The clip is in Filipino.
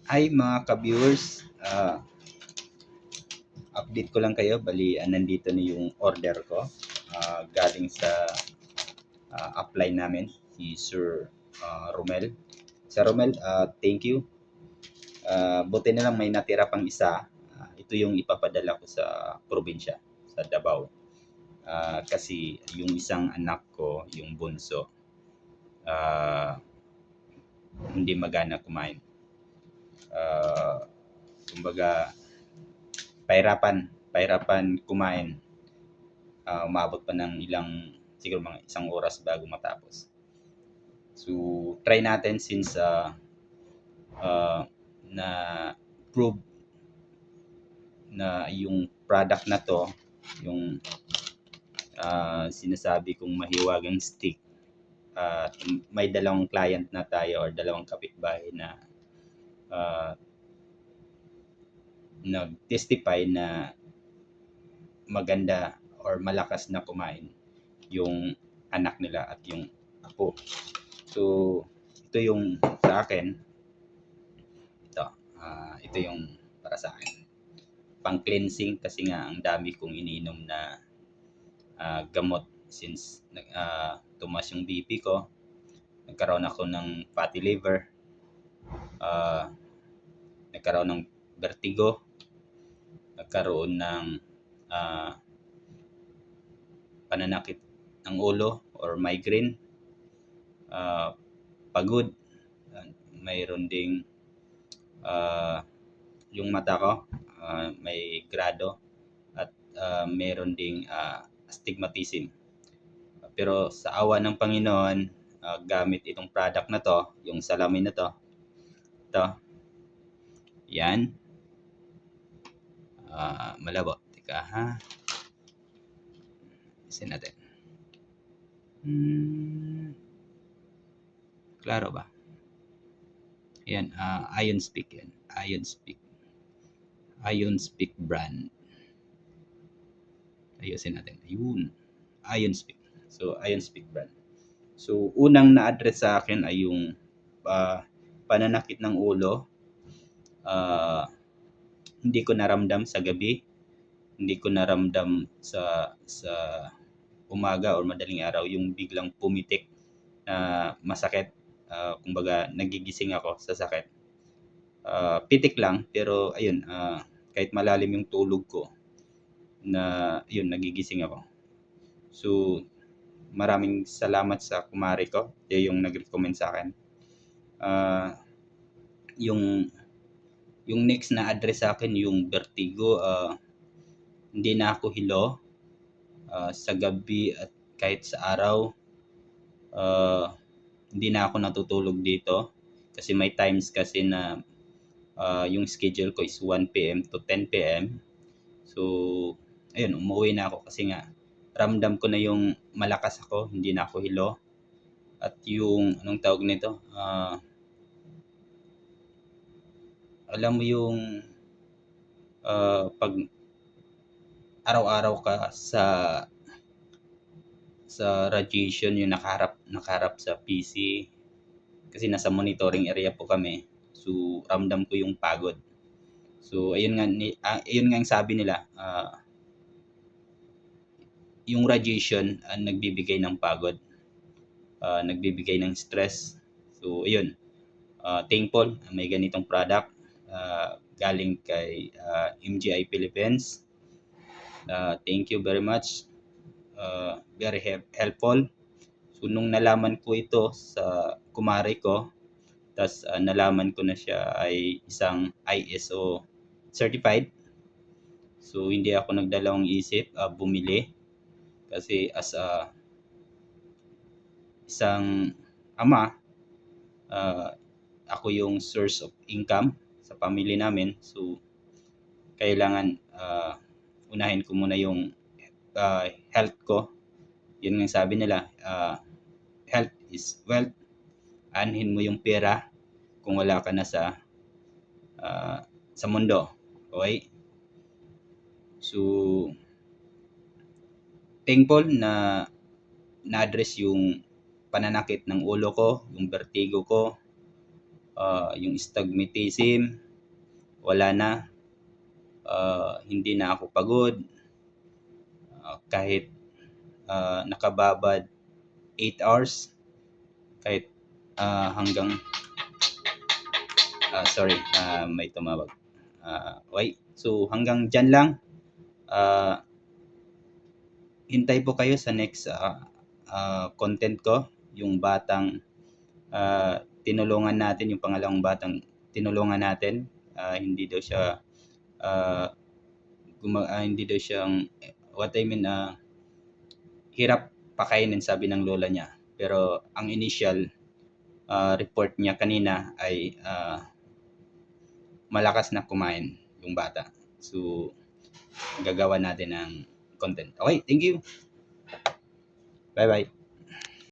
Hi mga ka-viewers, update ko lang kayo, bali nandito na yung order ko galing sa upline namin, si Sir Romel. Sir Romel, thank you. Buti na lang may natira pang isa. Ito yung ipapadala ko sa probinsya, sa Davao. Kasi yung isang anak ko, yung bunso, ah, hindi magana kumain. Kumbaga, pahirapan kumain. Umabot pa ng siguro mga isang oras bago matapos. So, try natin since uh, na prove na yung product na to, yung sinasabi kong mahiwagang stick, may dalawang client na tayo or dalawang kapitbahay na uh, nag-testify na maganda or malakas na kumain yung anak nila at yung apo. So, ito yung sa akin, ito yung para sa akin. Pang cleansing kasi nga ang dami kong iniinom na gamot since tumas yung BP ko, nagkaroon ako ng fatty liver, uh, nagkaroon ng vertigo, nagkaroon ng uh, pananakit ng ulo or migraine, uh, pagod, mayroon ding uh, yung mata ko, may grado at meron ding astigmatism. Pero sa awa ng Panginoon, gamit itong product na to, yung salamin na to, yan, malabo. Teka ha, isin natin. Klaro ba? Yan, Ion Speak yan. Ion Speak. Ion Speak brand. Ayusin natin. Ayun. Ion Speak. So, Ion Speak brand. So, unang na-address sa akin ay yung pananakit ng ulo. Hindi ko naramdam sa gabi, hindi ko naramdam sa umaga or madaling araw yung biglang pumitik na masakit. Kumbaga nagigising ako sa sakit. Pitik lang pero ayun, kahit malalim yung tulog ko na yun nagigising ako. So maraming salamat sa kumari ko, yung nag-recommend sa akin. Yung next na address sa akin yung vertigo, hindi na ako hilo sa gabi at kahit sa araw. Hindi na ako natutulog dito kasi may times kasi na yung schedule ko is 1 p.m. to 10 p.m. So, ayun, umuwi na ako kasi nga ramdam ko na yung malakas ako, hindi na ako hilo. At yung, anong tawag nito? Alam mo yung pag araw-araw ka sa radiation, yung nakaharap sa PC kasi nasa monitoring area po kami. So ramdam ko yung pagod. So ayun nga yung sabi nila, yung radiation nagbibigay ng pagod, nagbibigay ng stress. So ayun, thankful may ganitong product galing kay MGI Philippines. Thank you very much. Very helpful. So nung nalaman ko ito sa kumare ko, tas nalaman ko na siya ay isang ISO certified. So hindi ako nagdalawang isip, bumili kasi as isang ama, ako yung source of income sa family namin. So kailangan unahin ko muna yung health ko. Yun nga sabi nila, health is wealth. Anhin mo yung pera kung wala ka na sa mundo. Okay? So, thankful na na-address yung pananakit ng ulo ko, yung vertigo ko, Yung stigmatism, wala na. Hindi na ako pagod. Kahit nakababad 8 hours, kahit hanggang sorry, may tumawag. Okay, so hanggang dyan lang. Hintay po kayo sa next content ko, yung batang tinulungan natin, yung pangalawang batang tinulungan natin. Hindi daw siya hindi daw siyang what I mean hirap pakainin, sabi ng lola niya. Pero ang initial report niya kanina ay malakas na kumain yung bata. So gagawa natin ng content. Okay, thank you. Bye-bye.